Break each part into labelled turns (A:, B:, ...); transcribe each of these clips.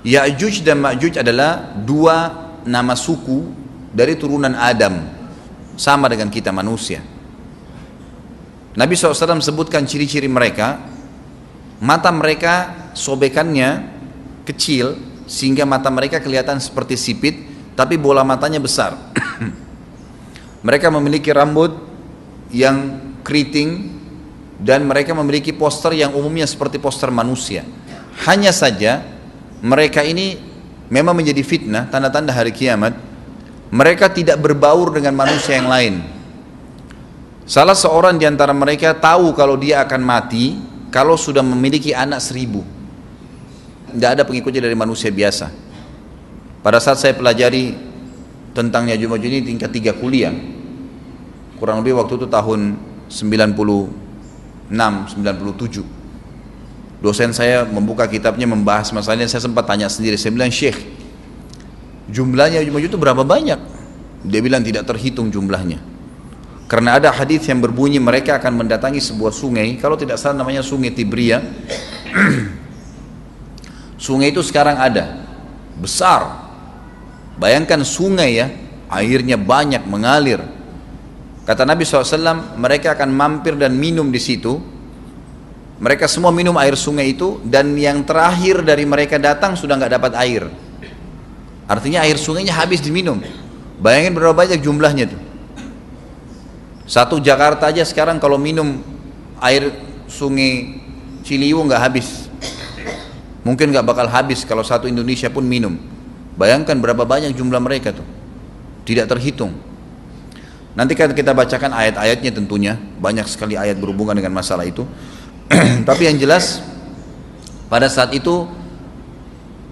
A: Ya'juj dan Ma'juj adalah dua nama suku dari turunan Adam, sama dengan kita manusia. Nabi SAW sebutkan ciri-ciri mereka. Mata mereka sobekannya kecil sehingga mata mereka kelihatan seperti sipit, tapi bola matanya besar. Mereka memiliki rambut yang keriting dan mereka memiliki poster yang umumnya seperti poster manusia. Hanya saja mereka ini memang menjadi fitnah, tanda-tanda hari kiamat. Mereka tidak berbaur dengan manusia yang lain. Salah seorang di antara mereka tahu kalau dia akan mati kalau sudah memiliki anak 1000. Tidak ada pengikutnya dari manusia biasa. Pada saat saya pelajari tentang Ya'juj Ma'juj ini tingkat 3 kuliah, kurang lebih waktu itu tahun 96, 97, dosen saya membuka kitabnya membahas masalahnya. Saya sempat tanya sendiri, saya bilang, Syekh, jumlahnya Ya'juj Ma'juj itu berapa banyak? Dia bilang tidak terhitung jumlahnya, karena ada hadis yang berbunyi mereka akan mendatangi sebuah sungai, kalau tidak salah namanya sungai Tibria. Sungai itu sekarang ada, besar. Bayangkan sungai ya, airnya banyak mengalir. Kata Nabi SAW, mereka akan mampir dan minum di situ. Mereka semua minum air sungai itu, dan yang terakhir dari mereka datang sudah nggak dapat air. Artinya air sungainya habis diminum. Bayangin berapa banyak jumlahnya tuh. Satu Jakarta aja sekarang kalau minum air sungai Ciliwung nggak habis. Mungkin nggak bakal habis kalau satu Indonesia pun minum. Bayangkan berapa banyak jumlah mereka tuh. Tidak terhitung. Nanti kan kita bacakan ayat-ayatnya tentunya. Banyak sekali ayat berhubungan dengan masalah itu. Tapi yang jelas pada saat itu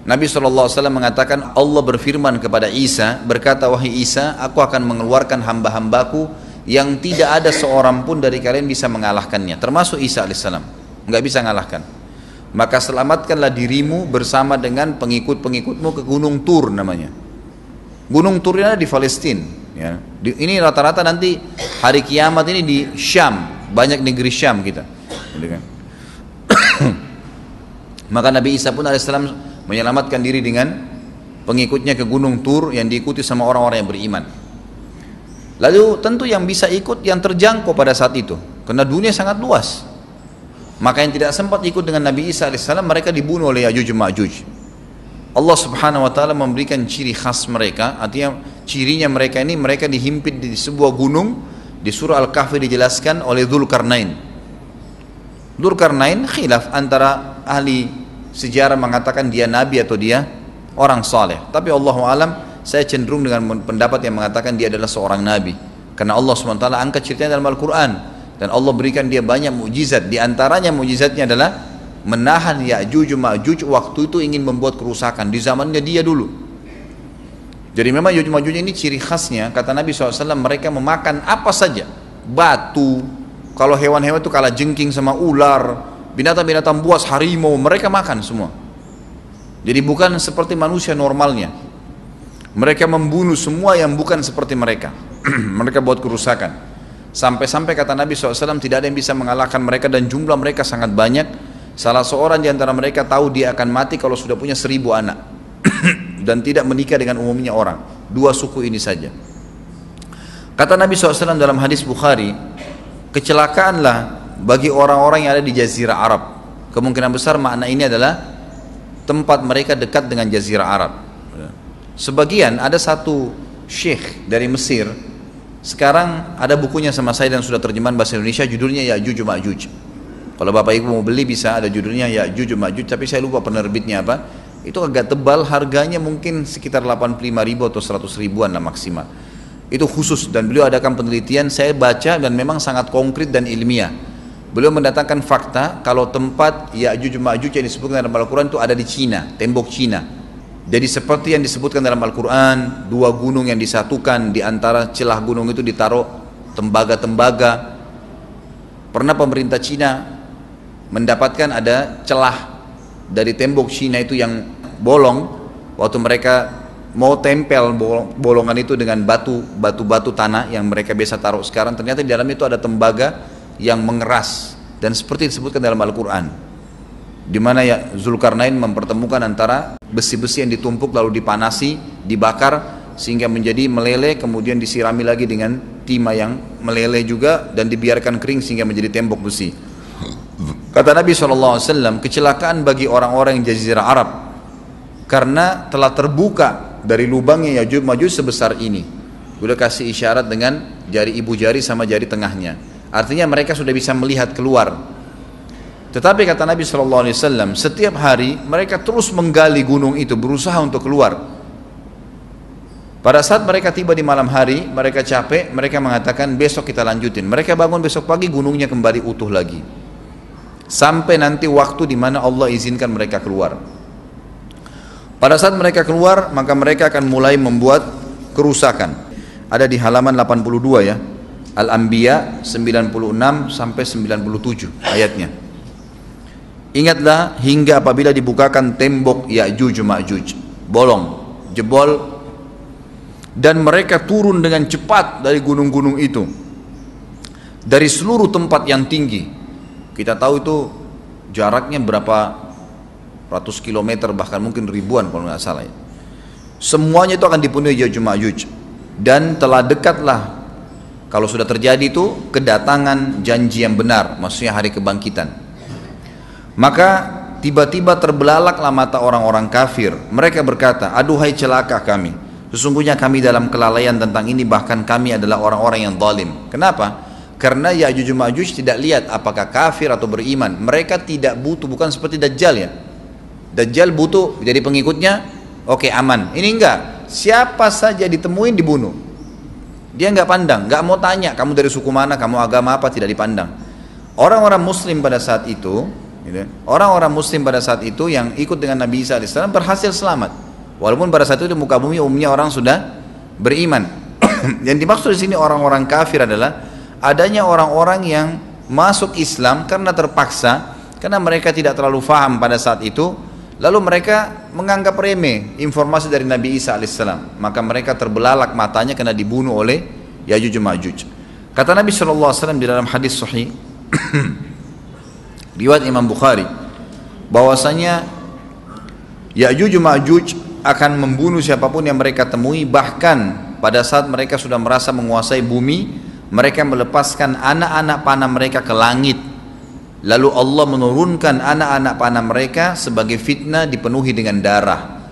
A: Nabi SAW mengatakan, Allah berfirman kepada Isa, berkata, wahai Isa, aku akan mengeluarkan hamba-hambaku yang tidak ada seorang pun dari kalian bisa mengalahkannya, termasuk Isa alaihissalam, nggak bisa mengalahkan. Maka selamatkanlah dirimu bersama dengan pengikut-pengikutmu ke Gunung Tur namanya. Gunung Tur ini ada di Palestina. Ya. Ini rata-rata nanti hari kiamat ini di Syam, banyak negeri Syam kita. Gitu kan? Maka Nabi Isa pun alaihissalam menyelamatkan diri dengan pengikutnya ke Gunung Tur yang diikuti sama orang-orang yang beriman. Lalu tentu yang bisa ikut yang terjangkau pada saat itu, karena dunia sangat luas. Maka yang tidak sempat ikut dengan Nabi Isa alaihissalam, mereka dibunuh oleh Ya'juj Ma'juj. Allah subhanahu wa ta'ala memberikan ciri khas mereka, artinya cirinya mereka ini, mereka dihimpit di sebuah gunung. Di surah Al-Kahfi dijelaskan oleh Dzulkarnain. Dzulkarnain khilaf antara ahli sejarah mengatakan dia nabi atau dia orang saleh. Tapi Allahu alam, saya cenderung dengan pendapat yang mengatakan dia adalah seorang nabi, karena Allah SWT angkat ceritanya dalam Al-Quran, dan Allah berikan dia banyak mukjizat. Di antaranya mukjizatnya adalah menahan Ya'juj Ma'juj waktu itu ingin membuat kerusakan di zamannya dia dulu. Jadi memang Ya'juj Ma'juj ini ciri khasnya, kata Nabi SAW, mereka memakan apa saja, batu, kalau hewan-hewan itu kalah jengking sama ular, binatang-binatang buas, harimau, mereka makan semua. Jadi bukan seperti manusia normalnya. Mereka membunuh semua yang bukan seperti mereka. Mereka buat kerusakan. Sampai-sampai kata Nabi SAW, tidak ada yang bisa mengalahkan mereka, dan jumlah mereka sangat banyak. Salah seorang di antara mereka tahu dia akan mati kalau sudah punya 1000 anak. Dan tidak menikah dengan umumnya orang. 2 suku ini saja. Kata Nabi SAW dalam hadis Bukhari, kecelakaanlah bagi orang-orang yang ada di Jazirah Arab. Kemungkinan besar makna ini adalah tempat mereka dekat dengan Jazirah Arab. Sebagian, ada satu syekh dari Mesir, sekarang ada bukunya sama saya dan sudah terjemahan bahasa Indonesia, judulnya Ya'juj Ma'juj. Kalau Bapak Ibu mau beli bisa, ada judulnya Ya'juj Ma'juj, tapi saya lupa penerbitnya apa. Itu agak tebal, harganya mungkin sekitar 85.000 atau 100 ribuan lah maksimal. Itu khusus, dan beliau adakan penelitian, saya baca dan memang sangat konkret dan ilmiah. Beliau mendatangkan fakta kalau tempat Ya'juj Ma'juj yang disebutkan dalam Al-Quran itu ada di Cina, tembok Cina. Jadi seperti yang disebutkan dalam Al-Quran, 2 gunung yang disatukan, di antara celah gunung itu ditaruh tembaga-tembaga. Pernah pemerintah Cina mendapatkan ada celah dari tembok Cina itu yang bolong, waktu mereka mau tempel bolongan itu dengan batu tanah yang mereka biasa taruh sekarang, ternyata di dalam itu ada tembaga yang mengeras, dan seperti disebutkan dalam Al-Quran, di mana ya Dzulkarnain mempertemukan antara besi-besi yang ditumpuk lalu dipanasi, dibakar sehingga menjadi meleleh, kemudian disirami lagi dengan timah yang meleleh juga dan dibiarkan kering sehingga menjadi tembok besi. Kata Nabi SAW, kecelakaan bagi orang-orang yang Jazirah Arab karena telah terbuka dari lubangnya Ya'juj Ma'juj sebesar ini. Udah kasih isyarat dengan jari ibu jari sama jari tengahnya. Artinya mereka sudah bisa melihat keluar. Tetapi kata Nabi SAW, setiap hari mereka terus menggali gunung itu, berusaha untuk keluar. Pada saat mereka tiba di malam hari, mereka capek, mereka mengatakan besok kita lanjutin. Mereka bangun besok pagi, gunungnya kembali utuh lagi. Sampai nanti waktu di mana Allah izinkan mereka keluar. Pada saat mereka keluar, maka mereka akan mulai membuat kerusakan. Ada di halaman 82 ya. Al-Anbiya 96 sampai 97 ayatnya. Ingatlah hingga apabila dibukakan tembok Ya'juj Ma'juj, bolong, jebol, dan mereka turun dengan cepat dari gunung-gunung itu, dari seluruh tempat yang tinggi. Kita tahu itu jaraknya berapa ratus kilometer, bahkan mungkin ribuan kalau nggak salah ya. Semuanya itu akan dipenuhi Ya'juj Ma'juj, dan telah dekatlah, kalau sudah terjadi itu, kedatangan janji yang benar, maksudnya hari kebangkitan. Maka tiba-tiba terbelalaklah mata orang-orang kafir. Mereka berkata, aduhai celaka kami, sesungguhnya kami dalam kelalaian tentang ini, bahkan kami adalah orang-orang yang zalim. Kenapa? Karena Ya'juj Ma'juj tidak lihat apakah kafir atau beriman. Mereka tidak butuh, bukan seperti Dajjal ya. Dajjal butuh jadi pengikutnya, oke, aman. Ini enggak, siapa saja ditemuin dibunuh. Dia enggak pandang, enggak mau tanya kamu dari suku mana, kamu agama apa, tidak dipandang. Orang-orang muslim pada saat itu, orang-orang muslim pada saat itu yang ikut dengan Nabi Isa AS berhasil selamat. Walaupun pada saat itu di muka bumi umumnya orang sudah beriman. Yang dimaksud di sini orang-orang kafir adalah adanya orang-orang yang masuk Islam karena terpaksa, karena mereka tidak terlalu faham pada saat itu, lalu mereka menganggap remeh informasi dari Nabi Isa AS. Maka mereka terbelalak matanya karena dibunuh oleh Ya'juj Ma'juj. Kata Nabi SAW di dalam hadis sahih riwayat Imam Bukhari, bahwasanya Ya'juj Ma'juj akan membunuh siapapun yang mereka temui. Bahkan pada saat mereka sudah merasa menguasai bumi, mereka melepaskan anak-anak panah mereka ke langit, lalu Allah menurunkan anak-anak panah mereka sebagai fitnah dipenuhi dengan darah.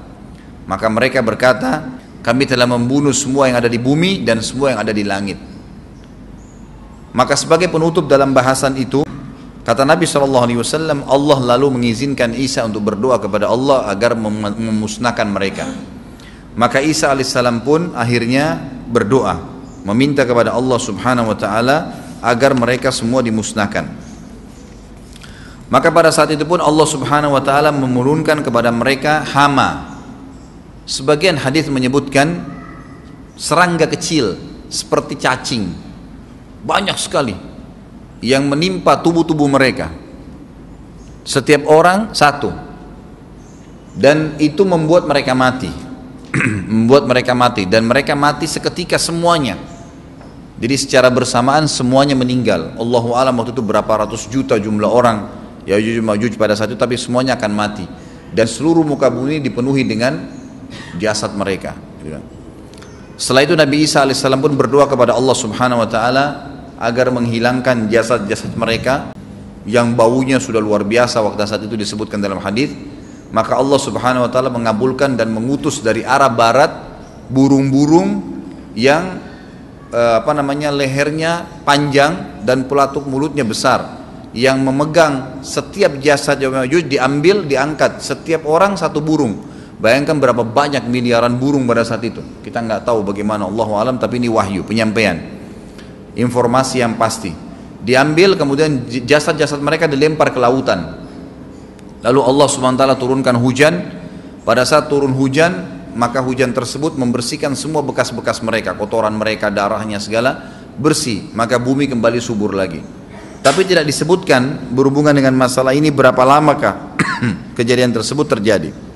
A: Maka mereka berkata, kami telah membunuh semua yang ada di bumi dan semua yang ada di langit. Maka sebagai penutup dalam bahasan itu, kata Nabi SAW, Allah lalu mengizinkan Isa untuk berdoa kepada Allah agar memusnahkan mereka. Maka Isa AS pun akhirnya berdoa, meminta kepada Allah Subhanahu wa Ta'ala agar mereka semua dimusnahkan. Maka pada saat itu pun Allah Subhanahu wa Ta'ala menurunkan kepada mereka hama. Sebagian hadis menyebutkan serangga kecil seperti cacing, banyak sekali yang menimpa tubuh-tubuh mereka. Setiap orang satu, dan itu membuat mereka mati. Membuat mereka mati, dan mereka mati seketika semuanya. Jadi secara bersamaan semuanya meninggal. Allahu a'lam waktu itu berapa ratus juta jumlah orang Ya'juj Ma'juj pada saat itu, tapi semuanya akan mati. Dan seluruh muka bumi dipenuhi dengan jasad mereka. Setelah itu Nabi Isa AS pun berdoa kepada Allah Subhanahu wa Ta'ala agar menghilangkan jasad-jasad mereka yang baunya sudah luar biasa waktu saat itu disebutkan dalam hadis. Maka Allah Subhanahu wa Ta'ala mengabulkan dan mengutus dari arah barat burung-burung yang lehernya panjang dan pelatuk mulutnya besar, yang memegang setiap jasad Ya'juj Ma'juj, diambil, diangkat, setiap orang satu burung. Bayangkan berapa banyak miliaran burung pada saat itu. Kita nggak tahu bagaimana, Allahu a'lam, tapi ini wahyu, penyampaian informasi yang pasti. Diambil, kemudian jasad-jasad mereka dilempar ke lautan. Lalu Allah SWT turunkan hujan. Pada saat turun hujan, maka hujan tersebut membersihkan semua bekas-bekas mereka, kotoran mereka, darahnya segala bersih. Maka bumi kembali subur lagi. Tapi tidak disebutkan berhubungan dengan masalah ini berapa lamakah kejadian tersebut terjadi.